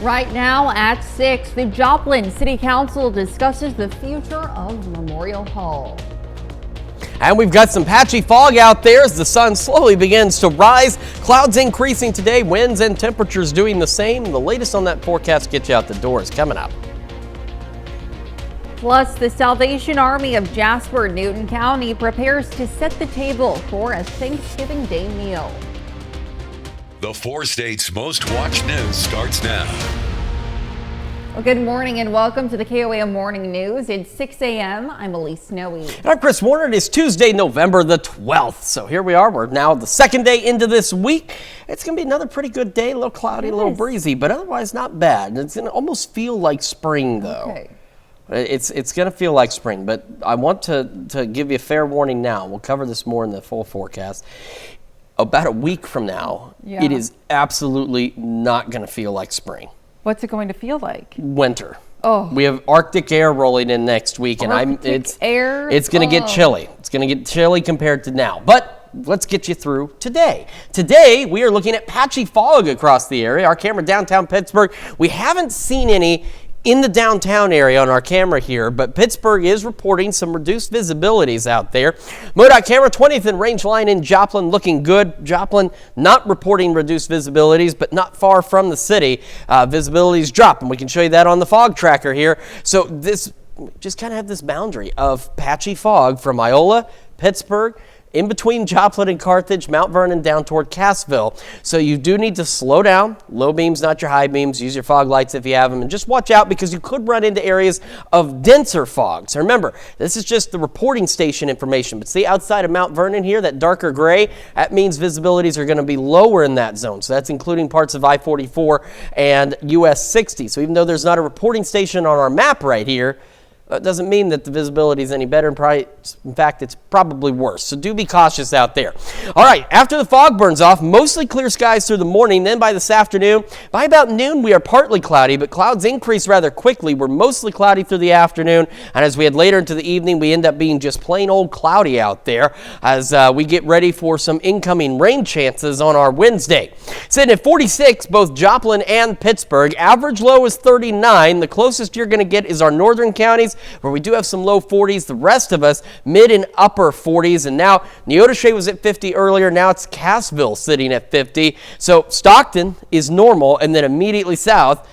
Right now at 6, the Joplin City Council discusses the future of Memorial Hall. And we've got some patchy fog out there as the sun slowly begins to rise. Clouds increasing today, winds and temperatures doing the same. The latest on that forecast gets you out the doors coming up. Plus, the Salvation Army of Jasper and Newton County prepares to set the table for a Thanksgiving Day meal. The 4 states' most watched news starts now. Well, good morning and welcome to the KOAM Morning News. It's 6 a.m. I'm Elise Snowy. And I'm Chris Warner. It is Tuesday, November the 12th. So here we are. We're now the second day into this week. It's going to be another pretty good day. A little cloudy, a little breezy, but otherwise not bad. It's going to almost feel like spring, though. Okay. It's going to feel like spring, but I want to give you a fair warning now. We'll cover this more in the full forecast. About a week from now, It is absolutely not going to feel like spring. What's it going to feel like? Winter. Oh. We have Arctic air rolling in next week, and it's going to get chilly. It's going to get chilly compared to now, but let's get you through today. Today, we are looking at patchy fog across the area. Our camera downtown Pittsburgh, we haven't seen any in the downtown area on our camera here, but Pittsburgh is reporting some reduced visibilities out there. MoDOT camera 20th and range line in Joplin looking good. Joplin not reporting reduced visibilities, but not far from the city. Visibilities drop, and we can show you that on the fog tracker here. So this just kind of have this boundary of patchy fog from Iola, Pittsburgh, in between Joplin and Carthage, Mount Vernon down toward Cassville. So you do need to slow down. Low beams, not your high beams. Use your fog lights if you have them. And just watch out because you could run into areas of denser fog. So remember, this is just the reporting station information. But see outside of Mount Vernon here, that darker gray, that means visibilities are going to be lower in that zone. So that's including parts of I-44 and US 60. So even though there's not a reporting station on our map right here, that doesn't mean that the visibility is any better. In fact, it's probably worse. So do be cautious out there. All right, after the fog burns off, mostly clear skies through the morning. Then by this afternoon, by about noon, we are partly cloudy, but clouds increase rather quickly. We're mostly cloudy through the afternoon. And as we head later into the evening, we end up being just plain old cloudy out there as we get ready for some incoming rain chances on our Wednesday. Sitting at 46, both Joplin and Pittsburgh. Average low is 39. The closest you're going to get is our northern counties, where we do have some low 40s. The rest of us mid and upper 40s. And now Neodesha was at 50 earlier. Now it's Cassville sitting at 50. So Stockton is normal, and then immediately south,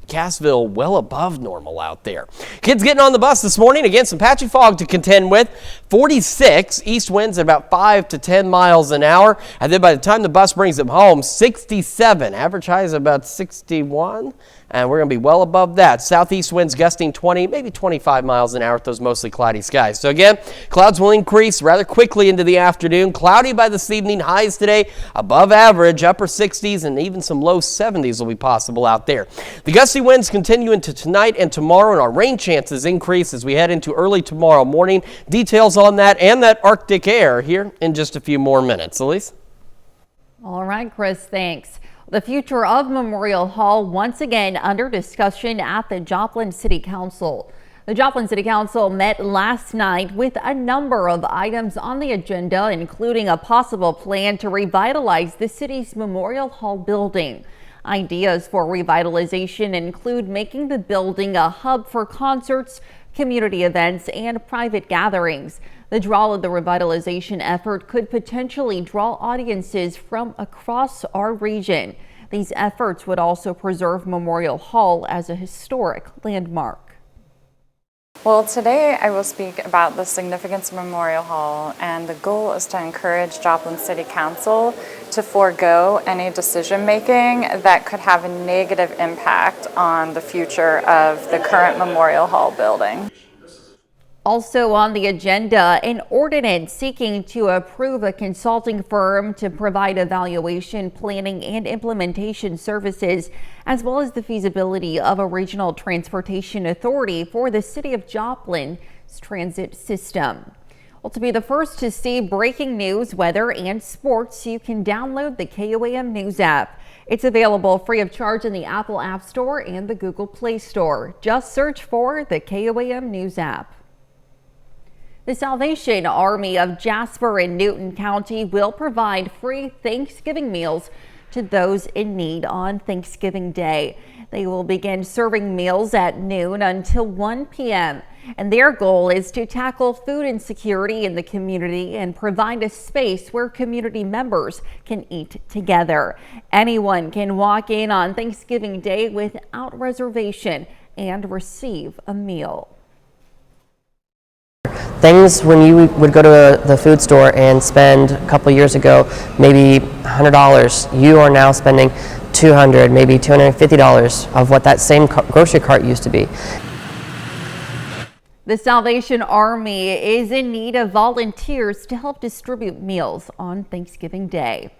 Cassville well above normal out there. Kids getting on the bus this morning. Again, some patchy fog to contend with. 46, east winds at about 5 to 10 miles an hour. And then by the time the bus brings them home, 67. Average high is about 61. And we're going to be well above that. Southeast winds gusting 20, maybe 25 miles an hour with those mostly cloudy skies. So again, clouds will increase rather quickly into the afternoon. Cloudy by this evening. Highs today above average, upper 60s, and even some low 70s will be possible out there. The gusty winds continue into tonight and tomorrow, and our rain chances increase as we head into early tomorrow morning. Details on that and that Arctic air here in just a few more minutes. Elise? All right, Chris, thanks. The future of Memorial Hall once again under discussion at the Joplin City Council. The Joplin City Council met last night with a number of items on the agenda, including a possible plan to revitalize the city's Memorial Hall building. Ideas for revitalization include making the building a hub for concerts, community events, and private gatherings. The draw of the revitalization effort could potentially draw audiences from across our region. These efforts would also preserve Memorial Hall as a historic landmark. Well, today I will speak about the significance of Memorial Hall, and the goal is to encourage Joplin City Council to forego any decision making that could have a negative impact on the future of the current Memorial Hall building. Also on the agenda, an ordinance seeking to approve a consulting firm to provide evaluation, planning, and implementation services, as well as the feasibility of a regional transportation authority for the city of Joplin's transit system. Well, to be the first to see breaking news, weather, and sports, you can download the KOAM News app. It's available free of charge in the Apple App Store and the Google Play Store. Just search for the KOAM News app. The Salvation Army of Jasper and Newton County will provide free Thanksgiving meals to those in need on Thanksgiving Day. They will begin serving meals at noon until 1 p.m. And their goal is to tackle food insecurity in the community and provide a space where community members can eat together. Anyone can walk in on Thanksgiving Day without reservation and receive a meal. Things when you would go to the food store and spend a couple years ago maybe $100, you are now spending $200, maybe $250 of what that same grocery cart used to be. The Salvation Army is in need of volunteers to help distribute meals on Thanksgiving Day.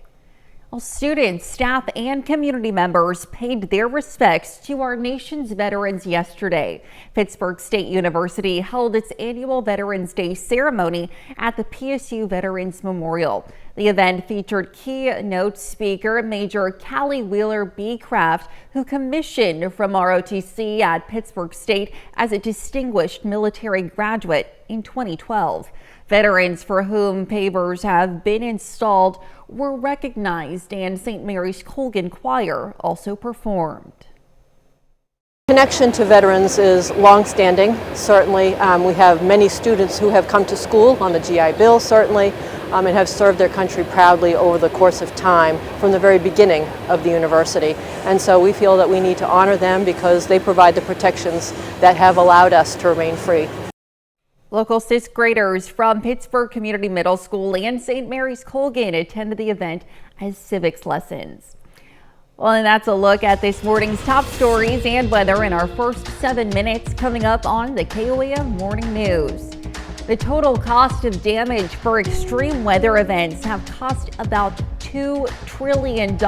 Well, students, staff, and community members paid their respects to our nation's veterans yesterday. Pittsburgh State University held its annual Veterans Day ceremony at the PSU Veterans Memorial. The event featured keynote speaker Major Callie Wheeler B. Craft, who commissioned from ROTC at Pittsburgh State as a distinguished military graduate in 2012. Veterans for whom pavers have been installed were recognized, and St. Mary's Colgan Choir also performed. Connection to veterans is long-standing. Certainly, we have many students who have come to school on the GI Bill, certainly, and have served their country proudly over the course of time from the very beginning of the university. And so we feel that we need to honor them because they provide the protections that have allowed us to remain free. Local 6th graders from Pittsburgh Community Middle School and St. Mary's Colgan attended the event as civics lessons. Well, and that's a look at this morning's top stories and weather in our first 7 minutes coming up on the KOAM Morning News. The total cost of damage for extreme weather events have cost about $2 trillion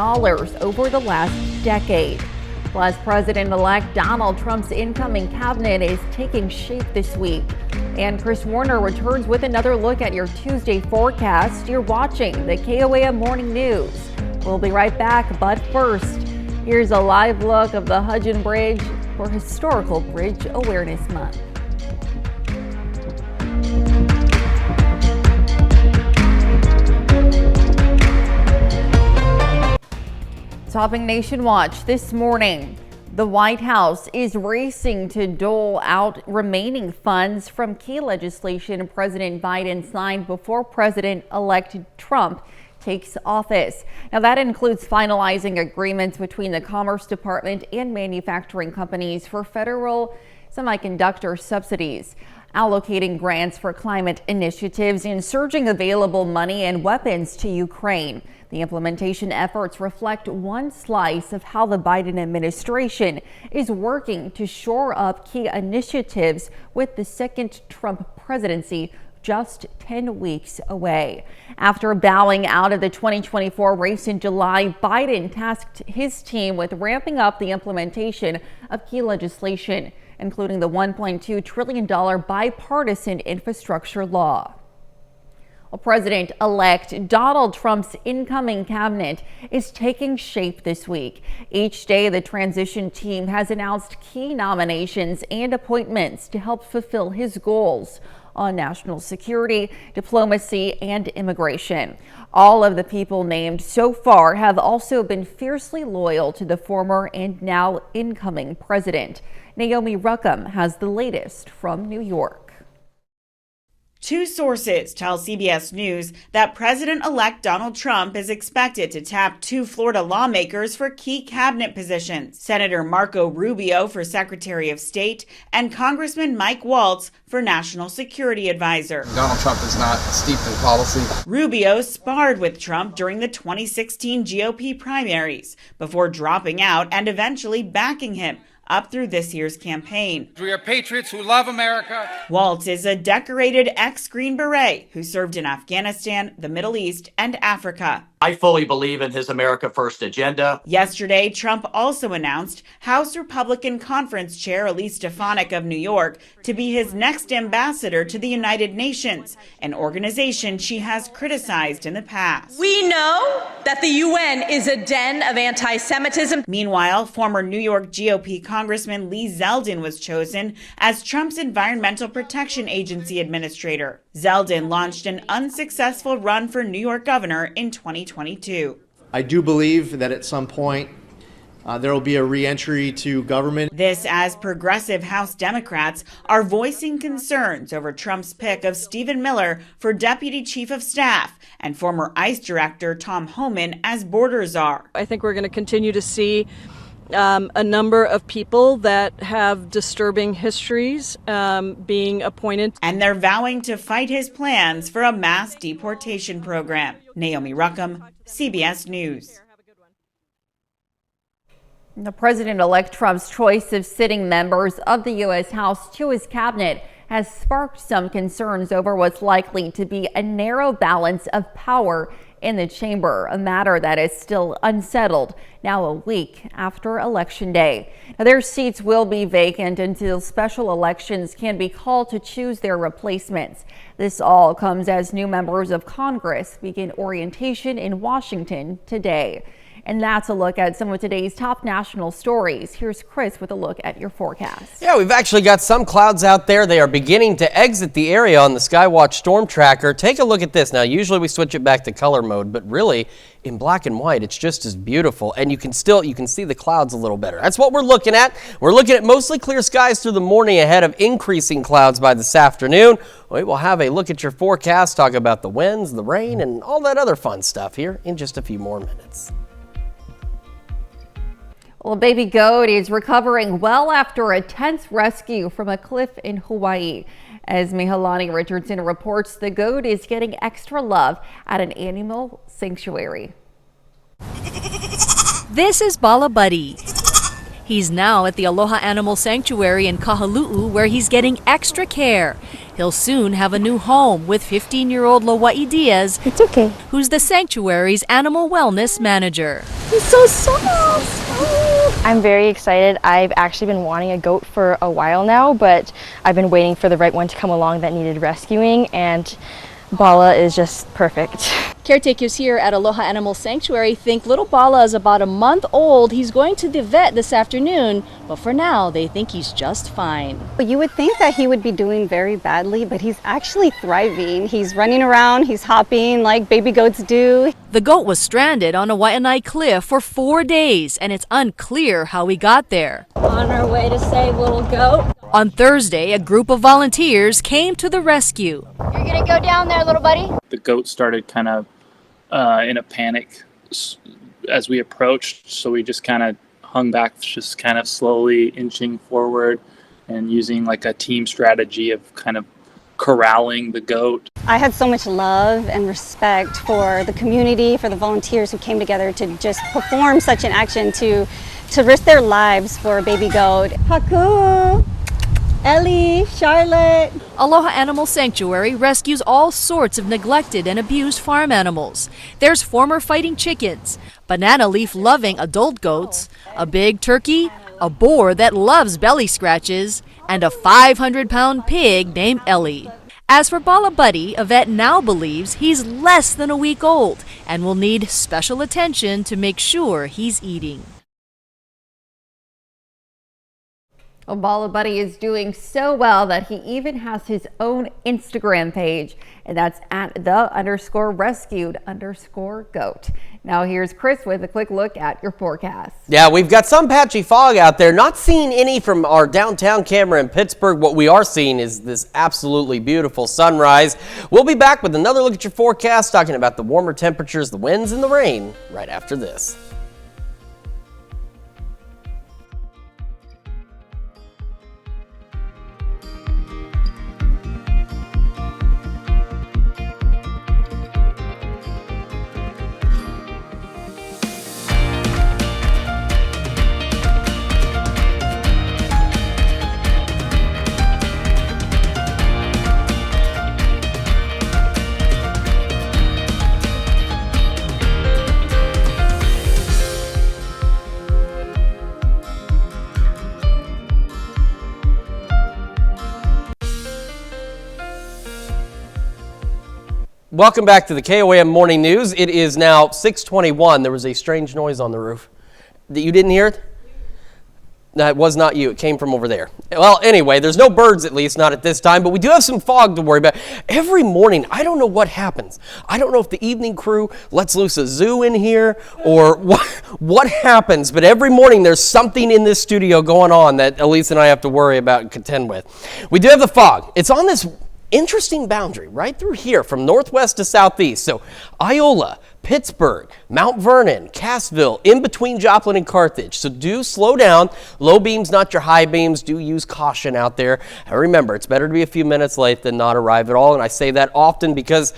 over the last decade. Plus, President-elect Donald Trump's incoming cabinet is taking shape this week. And Chris Warner returns with another look at your Tuesday forecast. You're watching the KOAM Morning News. We'll be right back, but first, here's a live look of the Hudson Bridge for Historical Bridge Awareness Month. Topping Nation Watch this morning, the White House is racing to dole out remaining funds from key legislation President Biden signed before President-elect Trump takes office. Now, that includes finalizing agreements between the Commerce Department and manufacturing companies for federal semiconductor subsidies, allocating grants for climate initiatives, and surging available money and weapons to Ukraine. The implementation efforts reflect one slice of how the Biden administration is working to shore up key initiatives with the second Trump presidency just 10 weeks away. After bowing out of the 2024 race in July, Biden tasked his team with ramping up the implementation of key legislation, including the $1.2 trillion bipartisan infrastructure law. Well, President-elect Donald Trump's incoming cabinet is taking shape this week. Each day, the transition team has announced key nominations and appointments to help fulfill his goals on national security, diplomacy, and immigration. All of the people named so far have also been fiercely loyal to the former and now incoming president. Naomi Ruckham has the latest from New York. Two sources tell CBS News that President-elect Donald Trump is expected to tap two Florida lawmakers for key cabinet positions, Senator Marco Rubio for Secretary of State and Congressman Mike Waltz for National Security Advisor. Donald Trump is not steeped in policy. Rubio sparred with Trump during the 2016 GOP primaries before dropping out and eventually backing him up through this year's campaign. We are patriots who love America. Waltz is a decorated ex-Green Beret who served in Afghanistan, the Middle East, and Africa. I fully believe in his America First agenda. Yesterday, Trump also announced House Republican Conference Chair Elise Stefanik of New York to be his next ambassador to the United Nations, an organization she has criticized in the past. We know that the UN is a den of anti-Semitism. Meanwhile, former New York GOP Congressman Lee Zeldin was chosen as Trump's Environmental Protection Agency administrator. Zeldin launched an unsuccessful run for New York governor in 2022. I do believe that at some point there will be a re-entry to government. This as progressive House Democrats are voicing concerns over Trump's pick of Stephen Miller for Deputy Chief of Staff and former ICE Director Tom Homan as border czar. I think we're going to continue to see a number of people that have disturbing histories being appointed. And they're vowing to fight his plans for a mass deportation program. Naomi Ruckham, CBS News. The President-elect Trump's choice of sitting members of the U.S. House to his cabinet has sparked some concerns over what's likely to be a narrow balance of power in the chamber, a matter that is still unsettled now a week after Election Day. Now, their seats will be vacant until special elections can be called to choose their replacements. This all comes as new members of Congress begin orientation in Washington today. And that's a look at some of today's top national stories. Here's Chris with a look at your forecast. Yeah, we've actually got some clouds out there. They are beginning to exit the area on the Skywatch Storm Tracker. Take a look at this. Now, usually we switch it back to color mode, but really in black and white, it's just as beautiful. And you can see the clouds a little better. That's what we're looking at. We're looking at mostly clear skies through the morning ahead of increasing clouds by this afternoon. We will have a look at your forecast, talk about the winds, the rain, and all that other fun stuff here in just a few more minutes. Well, a baby goat is recovering well after a tense rescue from a cliff in Hawaii. As Mihalani Richardson reports, the goat is getting extra love at an animal sanctuary. This is Bala Buddy. He's now at the Aloha Animal Sanctuary in Kahaluu, where he's getting extra care. He'll soon have a new home with 15-year-old Lawai Diaz, who's the sanctuary's animal wellness manager. He's so soft. I'm very excited. I've actually been wanting a goat for a while now, but I've been waiting for the right one to come along that needed rescuing, and Bala is just perfect. Caretakers here at Aloha Animal Sanctuary think little Bala is about a month old. He's going to the vet this afternoon, but for now, they think he's just fine. You would think that he would be doing very badly, but he's actually thriving. He's running around, he's hopping like baby goats do. The goat was stranded on a Waianae cliff for 4 days, and it's unclear how he got there. On our way to save little goat. On Thursday, a group of volunteers came to the rescue. You're gonna go down there, little buddy. The goat started kind of in a panic as we approached, so we just kind of hung back, just kind of slowly inching forward and using like a team strategy of kind of corralling the goat. I had so much love and respect for the community, for the volunteers who came together to just perform such an action, to risk their lives for a baby goat. Haku! Ellie, Charlotte. Aloha Animal Sanctuary rescues all sorts of neglected and abused farm animals. There's former fighting chickens, banana leaf loving adult goats, a big turkey, a boar that loves belly scratches, and a 500-pound pig named Ellie. As for Bala Buddy, a vet now believes he's less than a week old and will need special attention to make sure he's eating. Bala Buddy is doing so well that he even has his own Instagram page, and that's at @the_rescued_goat. Now here's Chris with a quick look at your forecast. Yeah, we've got some patchy fog out there. Not seeing any from our downtown camera in Pittsburgh. What we are seeing is this absolutely beautiful sunrise. We'll be back with another look at your forecast, talking about the warmer temperatures, the winds, and the rain right after this. Welcome back to the KOAM Morning News. It is now 6:21. There was a strange noise on the roof. You didn't hear it? That was not you. It came from over there. Well, anyway, there's no birds, at least not at this time, but we do have some fog to worry about. Every morning, I don't know what happens. I don't know if the evening crew lets loose a zoo in here or what happens, but every morning there's something in this studio going on that Elise and I have to worry about and contend with. We do have the fog. It's on this interesting boundary right through here from northwest to southeast. So Iola, Pittsburgh, Mount Vernon, Cassville, in between Joplin and Carthage. So do slow down. Low beams, not your high beams. Do use caution out there. And remember, it's better to be a few minutes late than not arrive at all. And I say that often because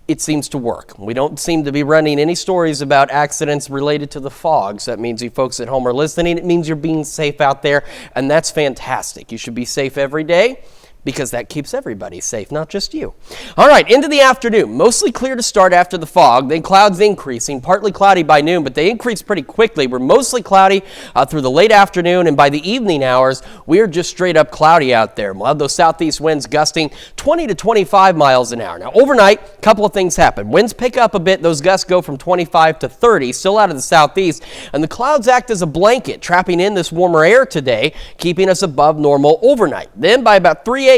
it seems to work. We don't seem to be running any stories about accidents related to the fog. So that means you folks at home are listening. It means you're being safe out there. And that's fantastic. You should be safe every day, because that keeps everybody safe, not just you. All right, into the afternoon. Mostly clear to start after the fog, then clouds increasing, partly cloudy by noon, but they increase pretty quickly. We're mostly cloudy through the late afternoon, and by the evening hours, we're just straight up cloudy out there. We'll have those southeast winds gusting 20 to 25 miles an hour. Now, overnight, a couple of things happen. Winds pick up a bit. Those gusts go from 25 to 30, still out of the southeast, and the clouds act as a blanket, trapping in this warmer air today, keeping us above normal overnight. Then by about 3 a.m.,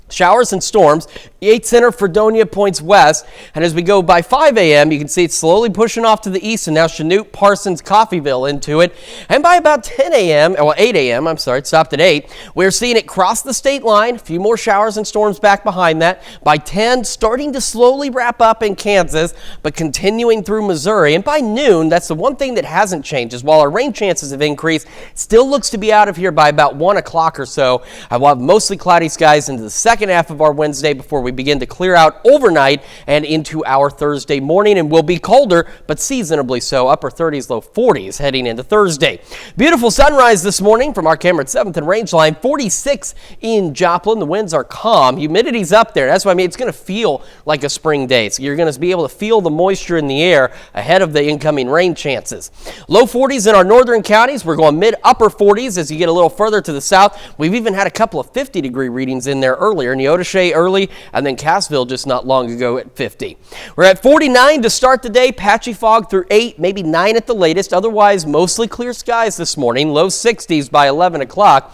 showers and storms. 8 Center, Fredonia points west, and as we go by 5 a.m., you can see it's slowly pushing off to the east, and now Chanute, Parsons, Coffeyville into it. And by about 10 a.m., well, 8 a.m., I'm sorry, it stopped at 8, we're seeing it cross the state line. A few more showers and storms back behind that. By 10, starting to slowly wrap up in Kansas, but continuing through Missouri. And by noon, that's the one thing that hasn't changed, is while our rain chances have increased, it still looks to be out of here by about 1 o'clock or so. I will have mostly cloudy skies into the second half of our Wednesday before we begin to clear out overnight and into our Thursday morning, and will be colder, but seasonably so, upper 30s, low 40s heading into Thursday. Beautiful sunrise this morning from our camera at 7th and Rangeline, 46 in Joplin. The winds are calm. Humidity's up there. That's what I mean. It's going to feel like a spring day. So you're going to be able to feel the moisture in the air ahead of the incoming rain chances. Low 40s in our northern counties. We're going mid-upper 40s as you get a little further to the south. We've even had a couple of 50-degree readings in there earlier. Neodesha early, and then Cassville just not long ago at 50. We're at 49 to start the day. Patchy fog through 8, maybe 9 at the latest. Otherwise, mostly clear skies this morning. Low 60s by 11 o'clock.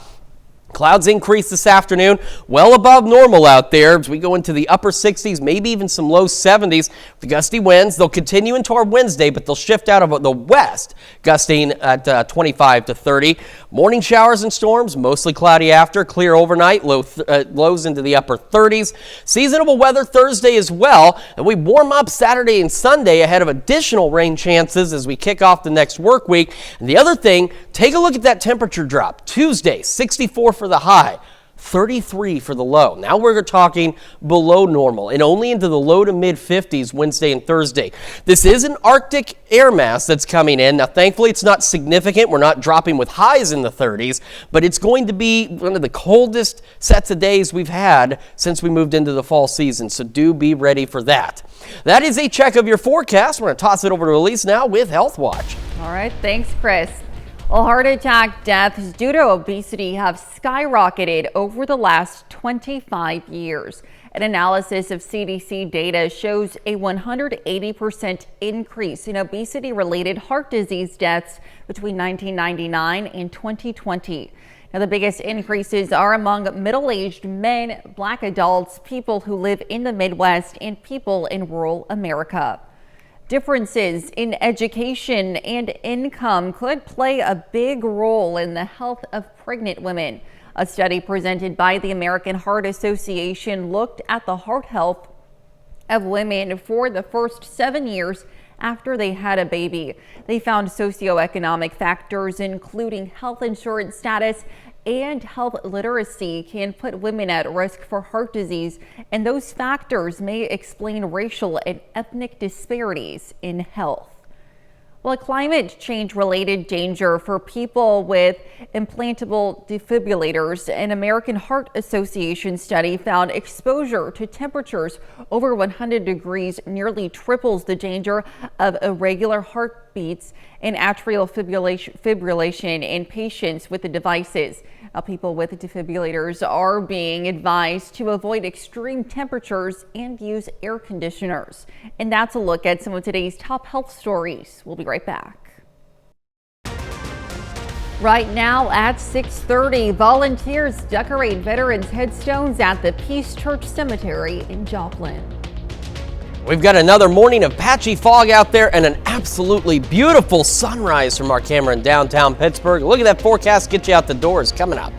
Clouds increase this afternoon, well above normal out there as we go into the upper 60s, maybe even some low 70s. The gusty winds, they'll continue into our Wednesday, but they'll shift out of the west, gusting at 25 to 30. Morning showers and storms, mostly cloudy after, clear overnight, lows into the upper 30s. Seasonable weather Thursday as well, and we warm up Saturday and Sunday ahead of additional rain chances as we kick off the next work week. And the other thing, take a look at that temperature drop. Tuesday, 64 for the high, 33 for the low. Now we're talking below normal and only into the low to mid 50s Wednesday and Thursday. This is an Arctic air mass that's coming in. Now thankfully it's not significant. We're not dropping with highs in the 30s, but it's going to be one of the coldest sets of days we've had since we moved into the fall season. So do be ready for that. That is a check of your forecast. We're going to toss it over to Elise now with Health Watch. All right, thanks, Chris. Well, heart attack deaths due to obesity have skyrocketed over the last 25 years. An analysis of CDC data shows a 180% increase in obesity-related heart disease deaths between 1999 and 2020. Now, the biggest increases are among middle-aged men, Black adults, people who live in the Midwest, and people in rural America. Differences in education and income could play a big role in the health of pregnant women. A study presented by the American Heart Association looked at the heart health of women for the first 7 years after they had a baby. They found socioeconomic factors, including health insurance status and health literacy, can put women at risk for heart disease, and those factors may explain racial and ethnic disparities in health. Well, a climate change related danger for people with implantable defibrillators. An American Heart Association study found exposure to temperatures over 100 degrees nearly triples the danger of irregular heartbeats and atrial fibrillation in patients with the devices. People with defibrillators are being advised to avoid extreme temperatures and use air conditioners. And that's a look at some of today's top health stories. We'll be right back. Right now at 6:30, volunteers decorate veterans' headstones at the Peace Church Cemetery in Joplin. We've got another morning of patchy fog out there and an absolutely beautiful sunrise from our camera in downtown Pittsburgh. Look at that forecast, get you out the doors coming up.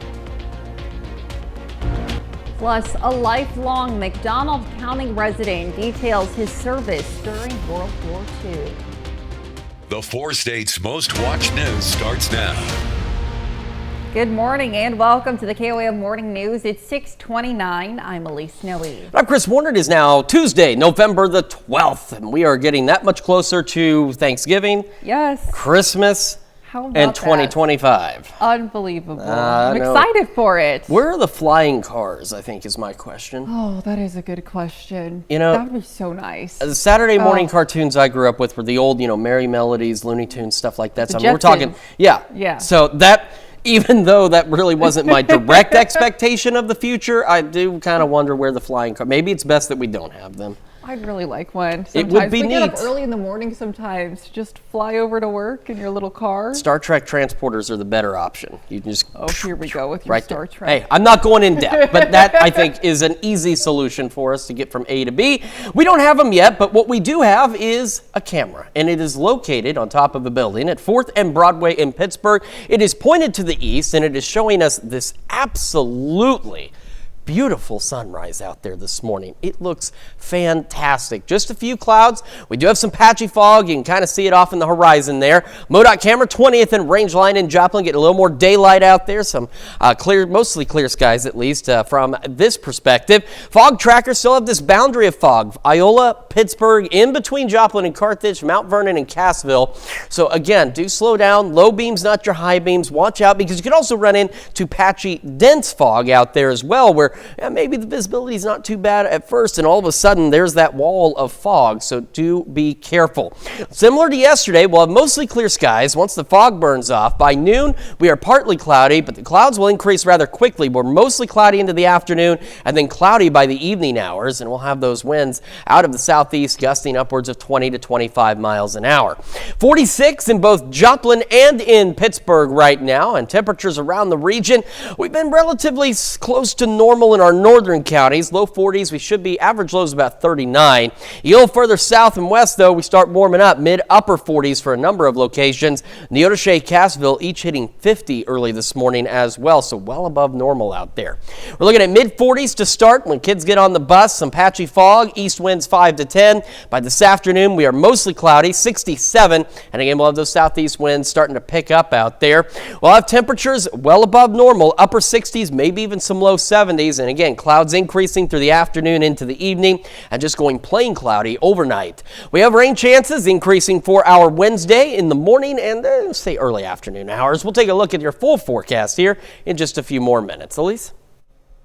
Plus, a lifelong McDonald County resident details his service during World War II. The 4 states' most watched news starts now. Good morning and welcome to the KOAM Morning News. It's 6:29. I'm Elise Snowy. I'm Chris Warner. It is now Tuesday, November the 12th, and we are getting that much closer to Thanksgiving, yes, Christmas, how about and 2025. That? Unbelievable. I'm excited for it. Where are the flying cars, I think, is my question. Oh, that is a good question. You know, that would be so nice. The Saturday morning cartoons I grew up with were the old, Merry Melodies, Looney Tunes, stuff like that. So we're talking, yeah. So that, even though that really wasn't my direct expectation of the future, I do kind of wonder where the flying car, maybe it's best that we don't have them. I'd really like one. Sometimes. It would be we neat. Get up early in the morning sometimes. Just fly over to work in your little car. Star Trek transporters are the better option. You can just here we go with your Star Trek. Hey, I'm not going in depth, but that I think is an easy solution for us to get from A to B. We don't have them yet, but what we do have is a camera, and it is located on top of a building at 4th and Broadway in Pittsburgh. It is pointed to the east, and it is showing us this absolutely beautiful sunrise out there this morning. It looks fantastic. Just a few clouds. We do have some patchy fog. You can kind of see it off in the horizon there. MoDOT camera 20th and Range Line in Joplin, getting a little more daylight out there. Some clear, mostly clear skies at least from this perspective. Fog trackers still have this boundary of fog. Iola, Pittsburgh, in between Joplin and Carthage, Mount Vernon and Cassville. So again, do slow down. Low beams, not your high beams. Watch out because you could also run into patchy, dense fog out there as well, where maybe the visibility is not too bad at first, and all of a sudden there's that wall of fog, so do be careful. Similar to yesterday, we'll have mostly clear skies once the fog burns off. By noon, we are partly cloudy, but the clouds will increase rather quickly. We're mostly cloudy into the afternoon and then cloudy by the evening hours, and we'll have those winds out of the southeast gusting upwards of 20 to 25 miles an hour. 46 in both Joplin and in Pittsburgh right now, and temperatures around the region. We've been relatively close to normal in our northern counties. Low 40s, we should be, average lows about 39. A little further south and west, though, we start warming up, mid-upper 40s for a number of locations. Neodesha, Cassville, each hitting 50 early this morning as well, so well above normal out there. We're looking at mid-40s to start when kids get on the bus. Some patchy fog, east winds 5 to 10. By this afternoon, we are mostly cloudy, 67, and again, we'll have those southeast winds starting to pick up out there. We'll have temperatures well above normal, upper 60s, maybe even some low 70s, and again, clouds increasing through the afternoon into the evening and just going plain cloudy overnight. We have rain chances increasing for our Wednesday in the morning and say early afternoon hours. We'll take a look at your full forecast here in just a few more minutes. Elise?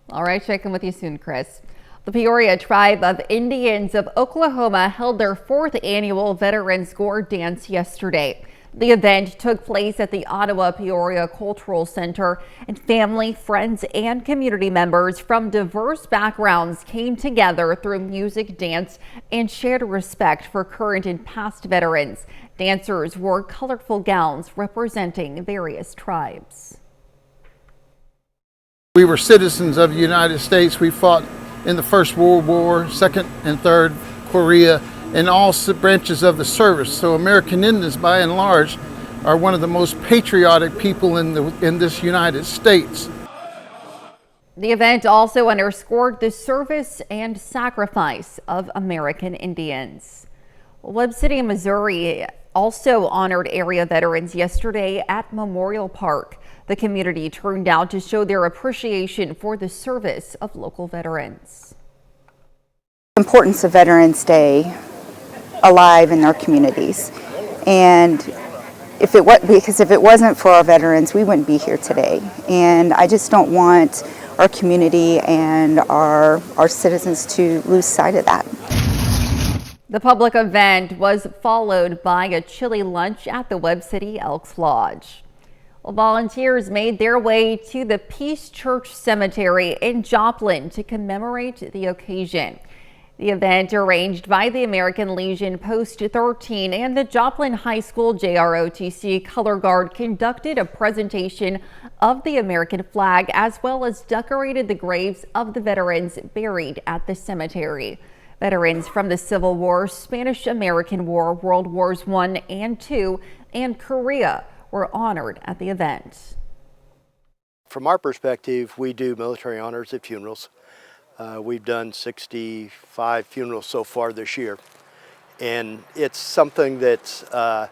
All right, checking with you soon, Chris. The Peoria Tribe of Indians of Oklahoma held their 4th annual Veterans Gourd Dance yesterday. The event took place at the Ottawa Peoria Cultural Center, and family, friends, and community members from diverse backgrounds came together through music, dance, and shared respect for current and past veterans. Dancers wore colorful gowns representing various tribes. We were citizens of the United States. We fought in the First World War, Second and Third, Korea, in all branches of the service. So American Indians, by and large, are one of the most patriotic people in this United States. The event also underscored the service and sacrifice of American Indians. Webb City, Missouri also honored area veterans yesterday at Memorial Park. The community turned out to show their appreciation for the service of local veterans. The importance of Veterans Day alive in their communities, and because if it wasn't for our veterans, we wouldn't be here today. And I just don't want our community and our citizens to lose sight of that. The public event was followed by a chili lunch at the Webb City Elks Lodge. Volunteers made their way to the Peace Church Cemetery in Joplin to commemorate the occasion. The event, arranged by the American Legion Post 13 and the Joplin High School JROTC Color Guard, conducted a presentation of the American flag as well as decorated the graves of the veterans buried at the cemetery. Veterans from the Civil War, Spanish-American War, World Wars I and II, and Korea were honored at the event. From our perspective, we do military honors at funerals. We've done 65 funerals so far this year, and it's something that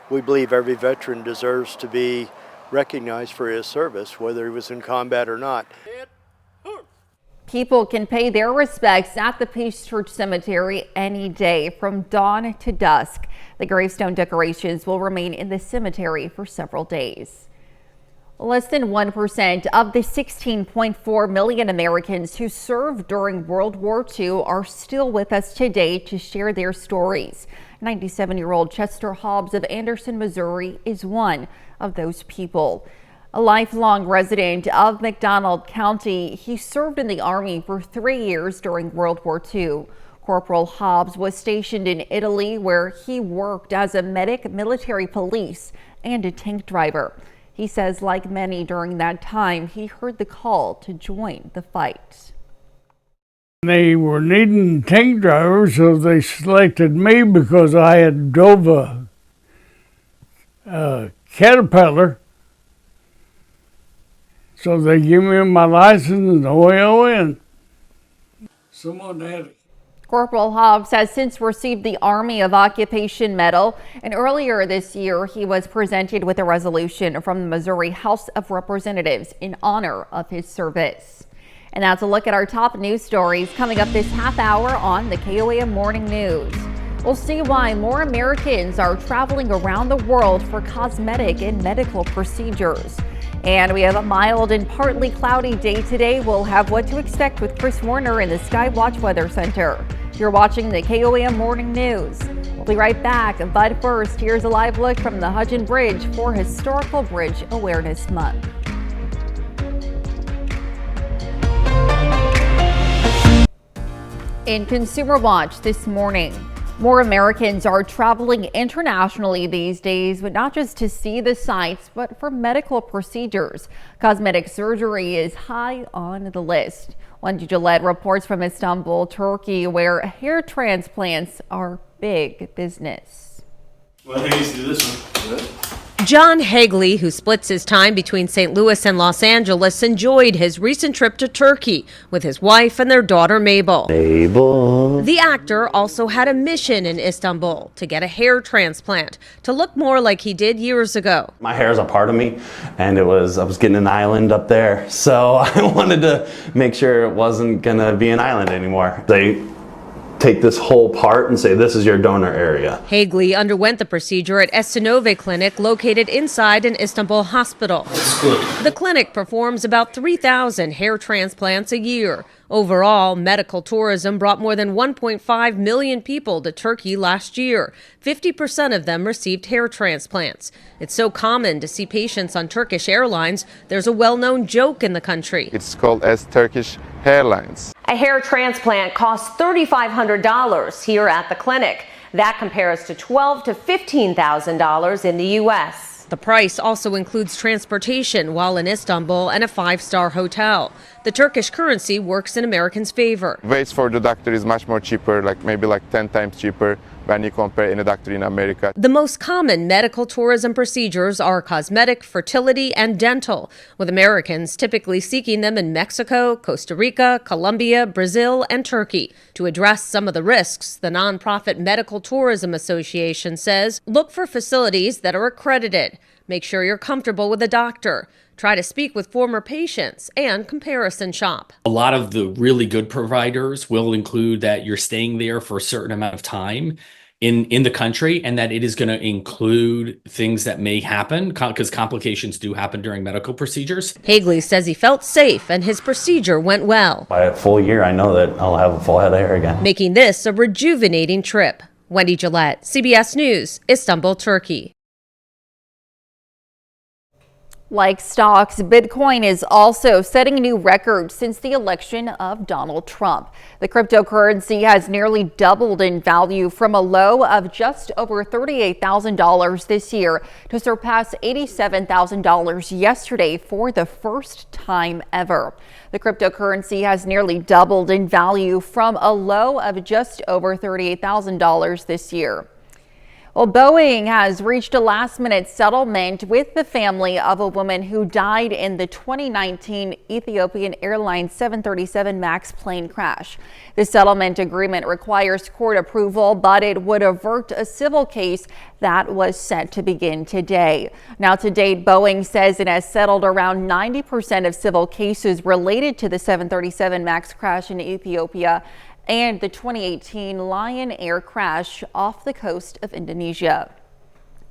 we believe every veteran deserves to be recognized for his service, whether he was in combat or not. People can pay their respects at the Peace Church Cemetery any day from dawn to dusk. The gravestone decorations will remain in the cemetery for several days. Less than 1% of the 16.4 million Americans who served during World War II are still with us today to share their stories. 97-year-old Chester Hobbs of Anderson, Missouri is one of those people. A lifelong resident of McDonald County, he served in the Army for 3 years during World War II. Corporal Hobbs was stationed in Italy, where he worked as a medic, military police, and a tank driver. He says, like many during that time, he heard the call to join the fight. They were needing tank drivers, so they selected me because I had drove a Caterpillar. So they gave me my license and away I went. Someone had it. Corporal Hobbs has since received the Army of Occupation Medal, and earlier this year he was presented with a resolution from the Missouri House of Representatives in honor of his service. And that's a look at our top news stories coming up this half hour on the KOAM Morning News. We'll see why more Americans are traveling around the world for cosmetic and medical procedures. And we have a mild and partly cloudy day today. We'll have what to expect with Chris Warner in the Skywatch Weather Center. You're watching the KOAM Morning News. We'll be right back, but first, here's a live look from the Hudson Bridge for Historical Bridge Awareness Month. In Consumer Watch this morning, more Americans are traveling internationally these days, but not just to see the sights, but for medical procedures. Cosmetic surgery is high on the list. Wendy Gillette reports from Istanbul, Turkey, where hair transplants are big business. Well, I think I used to do this one. Good. John Hagley, who splits his time between St. Louis and Los Angeles, enjoyed his recent trip to Turkey with his wife and their daughter Mabel. The actor also had a mission in Istanbul to get a hair transplant to look more like he did years ago. My hair is a part of me, and I was getting an island up there, so I wanted to make sure it wasn't gonna be an island anymore. They take this whole part and say, this is your donor area. Hagley underwent the procedure at Esenove Clinic located inside an Istanbul hospital. The clinic performs about 3,000 hair transplants a year. Overall, medical tourism brought more than 1.5 million people to Turkey last year. 50% of them received hair transplants. It's so common to see patients on Turkish Airlines, there's a well-known joke in the country. It's called as Turkish Airlines. A hair transplant costs $3,500 here at the clinic. That compares to $12,000 to $15,000 in the U.S. The price also includes transportation while in Istanbul and a 5-star hotel. The Turkish currency works in Americans' favor. Ways for the doctor is much more cheaper, maybe 10 times cheaper when you compare any doctor in America. The most common medical tourism procedures are cosmetic, fertility, and dental, with Americans typically seeking them in Mexico, Costa Rica, Colombia, Brazil, and Turkey. To address some of the risks, the nonprofit Medical Tourism Association says, look for facilities that are accredited. Make sure you're comfortable with a doctor. Try to speak with former patients and comparison shop. A lot of the really good providers will include that you're staying there for a certain amount of time in the country, and that it is going to include things that may happen because complications do happen during medical procedures. Hagley says he felt safe and his procedure went well. By a full year, I know that I'll have a full head of hair again. Making this a rejuvenating trip. Wendy Gillette, CBS News, Istanbul, Turkey. Like stocks, Bitcoin is also setting new records since the election of Donald Trump. The cryptocurrency has nearly doubled in value from a low of just over $38,000 this year to surpass $87,000 yesterday for the first time ever. The cryptocurrency has nearly doubled in value from a low of just over $38,000 this year. Well, Boeing has reached a last-minute settlement with the family of a woman who died in the 2019 Ethiopian Airlines 737 MAX plane crash. The settlement agreement requires court approval, but it would avert a civil case that was set to begin today. Now, to date, Boeing says it has settled around 90% of civil cases related to the 737 MAX crash in Ethiopia and the 2018 Lion Air crash off the coast of Indonesia.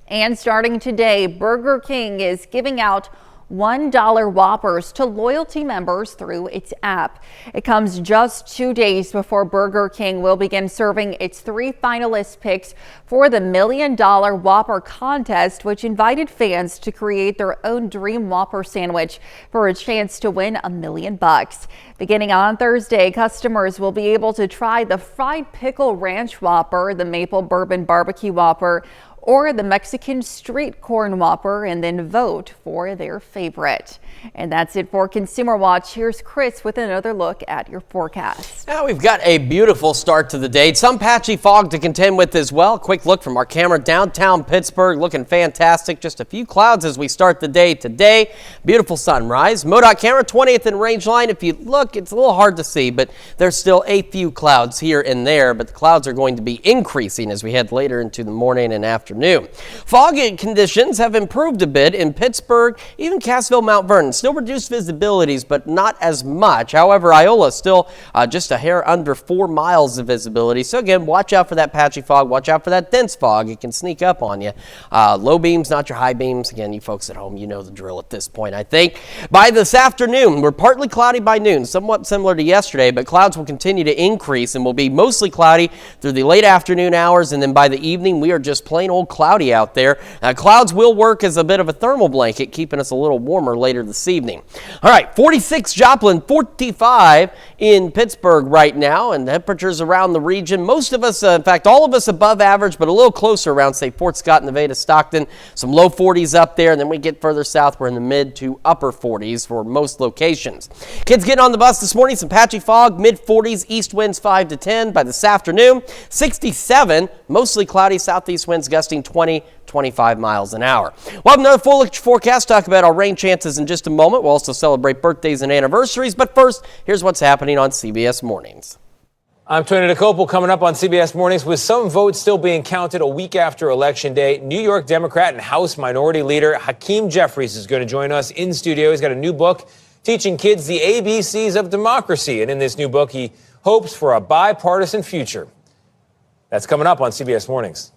And starting today, Burger King is giving out $1 Whoppers to loyalty members through its app. It comes just 2 days before Burger King will begin serving its 3 finalist picks for the $1 Million Whopper contest, which invited fans to create their own dream Whopper sandwich for a chance to win $1 million. Beginning on Thursday, customers will be able to try the fried pickle ranch Whopper, the maple bourbon barbecue Whopper, or the Mexican street corn Whopper, and then vote for their favorite. And that's it for Consumer Watch. Here's Chris with another look at your forecast. Now we've got a beautiful start to the day. Some patchy fog to contend with as well. Quick look from our camera downtown Pittsburgh, looking fantastic. Just a few clouds as we start the day today. Beautiful sunrise. MoDOT camera 20th and range line. If you look, it's a little hard to see, but there's still a few clouds here and there, but the clouds are going to be increasing as we head later into the morning and afternoon. Foggy conditions have improved a bit in Pittsburgh, even Cassville, Mount Vernon. Still reduced visibilities, but not as much. However, Iola still just a hair under 4 miles of visibility. So again, watch out for that patchy fog. Watch out for that dense fog. It can sneak up on you. Low beams, not your high beams. Again, you folks at home, you know the drill at this point, I think. By this afternoon, we're partly cloudy by noon, somewhat similar to yesterday, but clouds will continue to increase and will be mostly cloudy through the late afternoon hours. And then by the evening, we are just plain old cloudy out there. Clouds will work as a bit of a thermal blanket, keeping us a little warmer later this evening. All right, 46 Joplin, 45 in Pittsburgh right now, and temperatures around the region. Most of us, in fact, all of us above average, but a little closer around, say, Fort Scott, Nevada, Stockton. Some low 40s up there, and then we get further south, we're in the mid to upper 40s for most locations. Kids getting on the bus this morning, some patchy fog, mid 40s, east winds 5 to 10 by this afternoon. 67, mostly cloudy, southeast winds gusting 20-25 miles an hour. We'll have another full forecast, talk about our rain chances in just a moment. We'll also celebrate birthdays and anniversaries, but first, here's what's happening on CBS Mornings. I'm Tony DeCopel coming up on CBS Mornings. With some votes still being counted a week after Election Day, New York Democrat and House Minority Leader Hakeem Jeffries is going to join us in studio. He's got a new book teaching kids the ABCs of democracy, and in this new book, he hopes for a bipartisan future. That's coming up on CBS Mornings.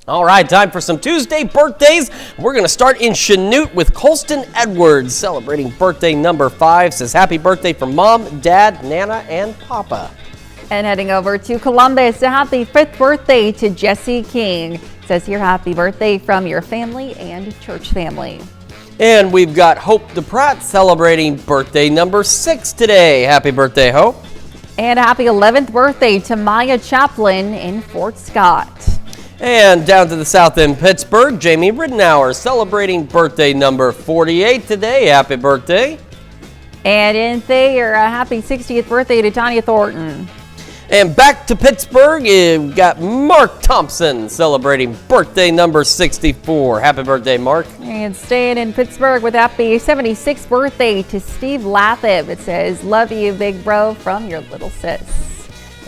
All right, time for some Tuesday birthdays. We're going to start in Chanute with Colston Edwards, celebrating birthday number 5. Says happy birthday from Mom, Dad, Nana, and Papa. And heading over to Columbus, a happy 5th birthday to Jesse King. Says here, happy birthday from your family and church family. And we've got Hope DePratt celebrating birthday number 6 today. Happy birthday, Hope. And a happy 11th birthday to Maya Joplin in Fort Scott. And down to the south in Pittsburgh, Jamie Ridenour celebrating birthday number 48 today. Happy birthday. And in Thayer, a happy 60th birthday to Tanya Thornton. And back to Pittsburgh, we've got Mark Thompson celebrating birthday number 64. Happy birthday, Mark. And staying in Pittsburgh with happy 76th birthday to Steve Lathib. It says, love you, big bro, from your little sis.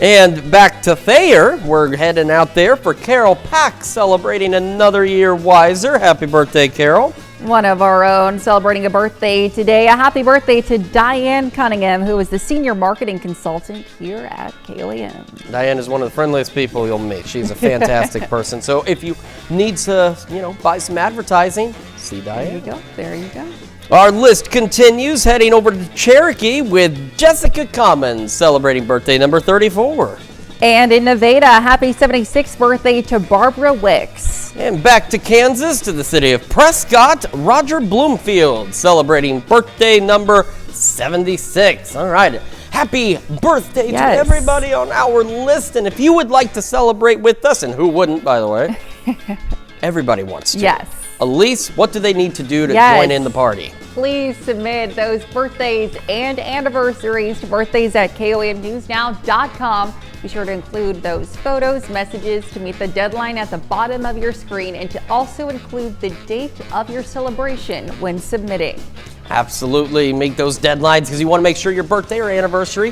And back to Thayer, we're heading out there for Carol Pack celebrating another year wiser. Happy birthday, Carol. One of our own celebrating a birthday today. A happy birthday to Diane Cunningham, who is the senior marketing consultant here at KOAM. Diane is one of the friendliest people you'll meet. She's a fantastic person. So if you need to, buy some advertising, see Diane. There you go. There you go. Our list continues, heading over to Cherokee with Jessica Commons celebrating birthday number 34. And in Nevada, happy 76th birthday to Barbara Wicks. And back to Kansas, to the city of Prescott, Roger Bloomfield celebrating birthday number 76. All right. Happy birthday to everybody on our list. And if you would like to celebrate with us, and who wouldn't, by the way, everybody wants to. Yes. Elise, what do they need to do to join in the party? Please submit those birthdays and anniversaries to birthdays@KOAMnewsnow.com. Be sure to include those photos, messages to meet the deadline at the bottom of your screen, and to also include the date of your celebration when submitting. Absolutely. Make those deadlines because you want to make sure your birthday or anniversary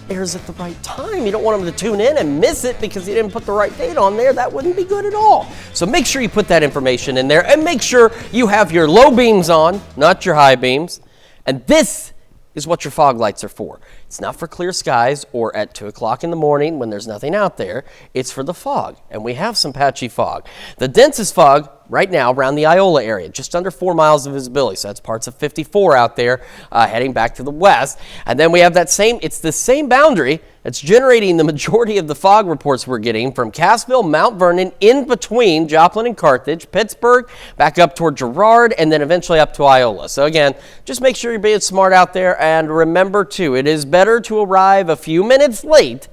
airs at the right time. You don't want them to tune in and miss it because you didn't put the right date on there. That wouldn't be good at all. So make sure you put that information in there, and make sure you have your low beams on, not your high beams. And this is what your fog lights are for. It's not for clear skies or at 2 o'clock in the morning when there's nothing out there. It's for the fog, and we have some patchy fog. The densest fog right now around the Iola area, just under 4 miles of visibility. So that's parts of 54 out there heading back to the west. And then we have it's the same boundary that's generating the majority of the fog reports we're getting from Cassville, Mount Vernon, in between Joplin and Carthage, Pittsburgh, back up toward Girard, and then eventually up to Iola. So again, just make sure you're being smart out there, and remember too, it is better to arrive a few minutes late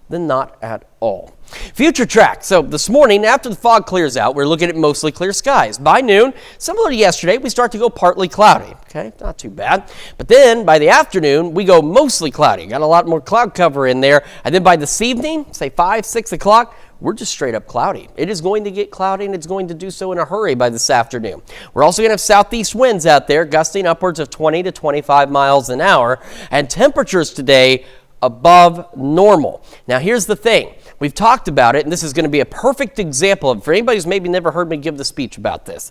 than not at all. Future track. So this morning, after the fog clears out, we're looking at mostly clear skies. By noon, similar to yesterday, we start to go partly cloudy. Okay, not too bad. But then by the afternoon, we go mostly cloudy. Got a lot more cloud cover in there. And then by this evening, say 5, 6 o'clock, we're just straight up cloudy. It is going to get cloudy, and it's going to do so in a hurry by this afternoon. We're also going to have southeast winds out there, gusting upwards of 20 to 25 miles an hour, and temperatures today above normal. Now, here's the thing. We've talked about it, and this is going to be a perfect example of, for anybody who's maybe never heard me give the speech about this.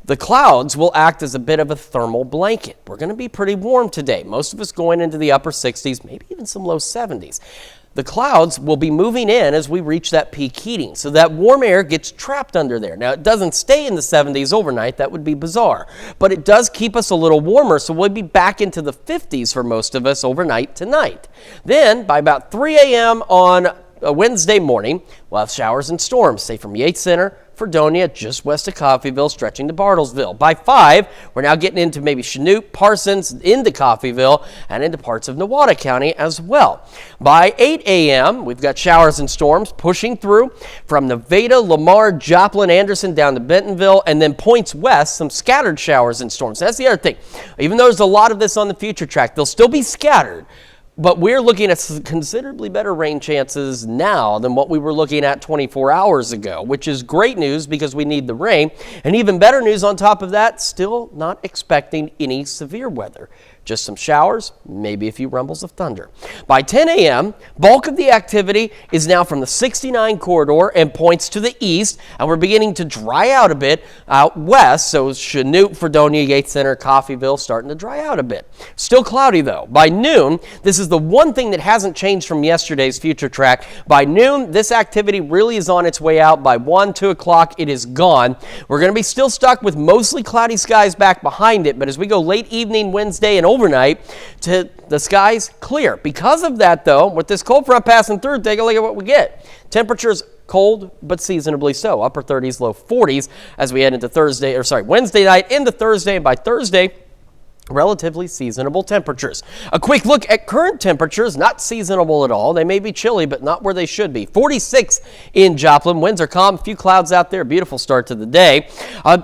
The clouds will act as a bit of a thermal blanket. We're going to be pretty warm today. Most of us going into the upper 60s, maybe even some low 70s. The clouds will be moving in as we reach that peak heating, so that warm air gets trapped under there. Now, it doesn't stay in the 70s overnight. That would be bizarre. But it does keep us a little warmer, so we'll be back into the 50s for most of us overnight tonight. Then, by about 3 a.m. on a Wednesday morning, we'll have showers and storms, say from Yates Center, Fredonia, just west of Coffeyville, stretching to Bartlesville. By 5, we're now getting into maybe Chanute, Parsons, into Coffeyville, and into parts of Newata County as well. By 8 a.m., we've got showers and storms pushing through from Nevada, Lamar, Joplin, Anderson, down to Bentonville, and then points west, some scattered showers and storms. That's the other thing. Even though there's a lot of this on the future track, they'll still be scattered. But we're looking at considerably better rain chances now than what we were looking at 24 hours ago, which is great news because we need the rain. And even better news on top of that, still not expecting any severe weather. Just some showers, maybe a few rumbles of thunder. By 10 a.m., bulk of the activity is now from the 69 corridor and points to the east, and we're beginning to dry out a bit out west. So Chanute, Fredonia, Yates Center, Coffeyville starting to dry out a bit. Still cloudy though. By noon, this is the one thing that hasn't changed from yesterday's future track. By noon, this activity really is on its way out. By 1, 2 o'clock, it is gone. We're going to be still stuck with mostly cloudy skies back behind it, but as we go late evening Wednesday and overnight, to the skies clear. Because of that, though, with this cold front passing through, take a look at what we get. Temperatures cold, but seasonably so. Upper 30s, low 40s as we head into Wednesday night into Thursday, and by Thursday, relatively seasonable temperatures. A quick look at current temperatures, not seasonable at all. They may be chilly, but not where they should be. 46 in Joplin. Winds are calm. A few clouds out there. Beautiful start to the day.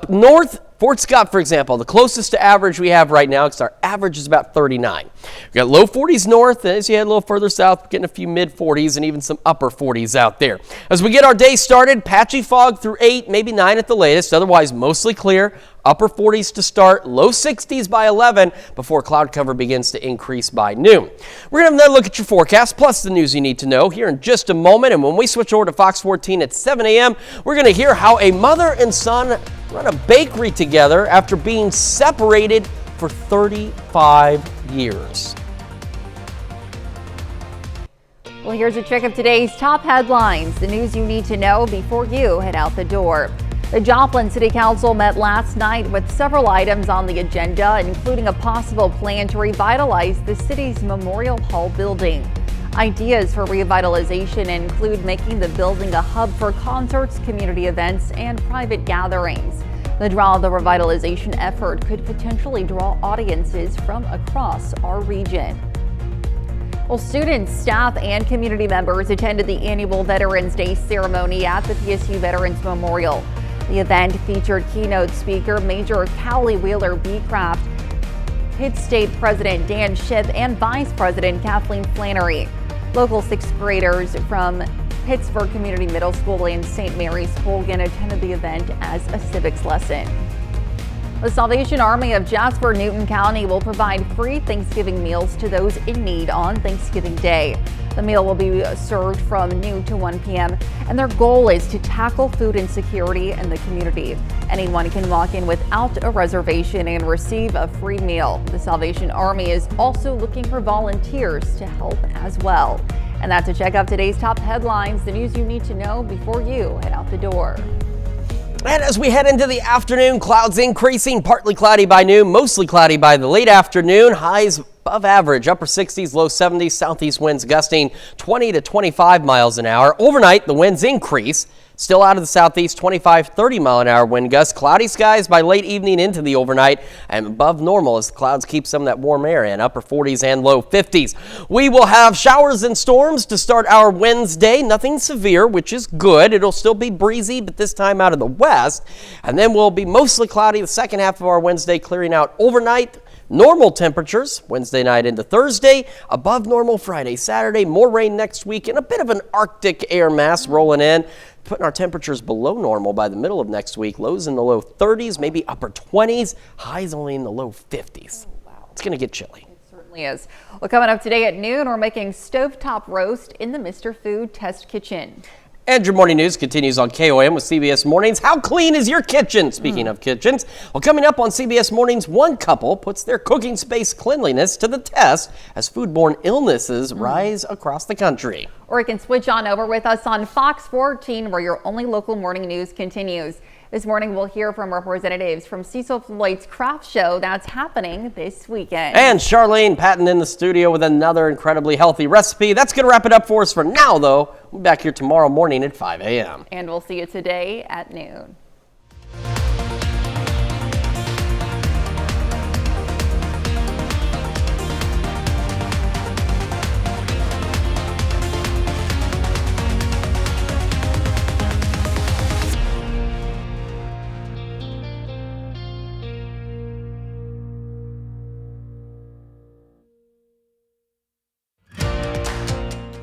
North Fort Scott, for example, the closest to average we have right now, because our average is about 39. We've got low 40s north, and as you head a little further south, we're getting a few mid 40s and even some upper 40s out there. As we get our day started, patchy fog through 8, maybe 9 at the latest, otherwise mostly clear. Upper 40s to start, low 60s by 11 before cloud cover begins to increase by noon. We're going to have another look at your forecast, plus the news you need to know here in just a moment. And when we switch over to Fox 14 at 7 a.m., we're going to hear how a mother and son run a bakery together after being separated for 35 years. Well, here's a check of today's top headlines, the news you need to know before you head out the door. The Joplin City Council met last night with several items on the agenda, including a possible plan to revitalize the city's Memorial Hall building. Ideas for revitalization include making the building a hub for concerts, community events, and private gatherings. The draw of the revitalization effort could potentially draw audiences from across our region. Well, students, staff, and community members attended the annual Veterans Day ceremony at the PSU Veterans Memorial. The event featured keynote speaker Major Cowley Wheeler Beecraft, Pitt State President Dan Shipp, and Vice President Kathleen Flannery. Local sixth graders from Pittsburgh Community Middle School and St. Mary's Colgan attended the event as a civics lesson. The Salvation Army of Jasper Newton County will provide free Thanksgiving meals to those in need on Thanksgiving Day. The meal will be served from noon to 1 p.m. and their goal is to tackle food insecurity in the community. Anyone can walk in without a reservation and receive a free meal. The Salvation Army is also looking for volunteers to help as well. And that's a check of today's top headlines, the news you need to know before you head out the door. And as we head into the afternoon, clouds increasing, partly cloudy by noon, mostly cloudy by the late afternoon. Highs above average, upper 60s, low 70s, southeast winds gusting 20 to 25 miles an hour. Overnight, the winds increase. Still out of the southeast, 25-30 mile an hour wind gusts. Cloudy skies by late evening into the overnight and above normal as the clouds keep some of that warm air in, upper 40s and low 50s. We will have showers and storms to start our Wednesday. Nothing severe, which is good. It'll still be breezy, but this time out of the west. And then we'll be mostly cloudy the second half of our Wednesday, clearing out overnight. Normal temperatures Wednesday night into Thursday, above normal Friday, Saturday, more rain next week, and a bit of an Arctic air mass rolling in, putting our temperatures below normal by the middle of next week. Lows in the low 30s, maybe upper 20s, highs only in the low 50s. Wow. It's going to get chilly. It certainly is. Well, coming up today at noon, we're making stovetop roast in the Mr. Food Test Kitchen. And your morning news continues on KOAM with CBS Mornings. How clean is your kitchen? Speaking of kitchens, well, coming up on CBS Mornings, one couple puts their cooking space cleanliness to the test as foodborne illnesses rise across the country. Or you can switch on over with us on Fox 14, where your only local morning news continues. This morning, we'll hear from representatives from Cecil Floyd's craft show that's happening this weekend. And Charlene Patton in the studio with another incredibly healthy recipe. That's going to wrap it up for us for now, though. We'll be back here tomorrow morning at 5 a.m. And we'll see you today at noon.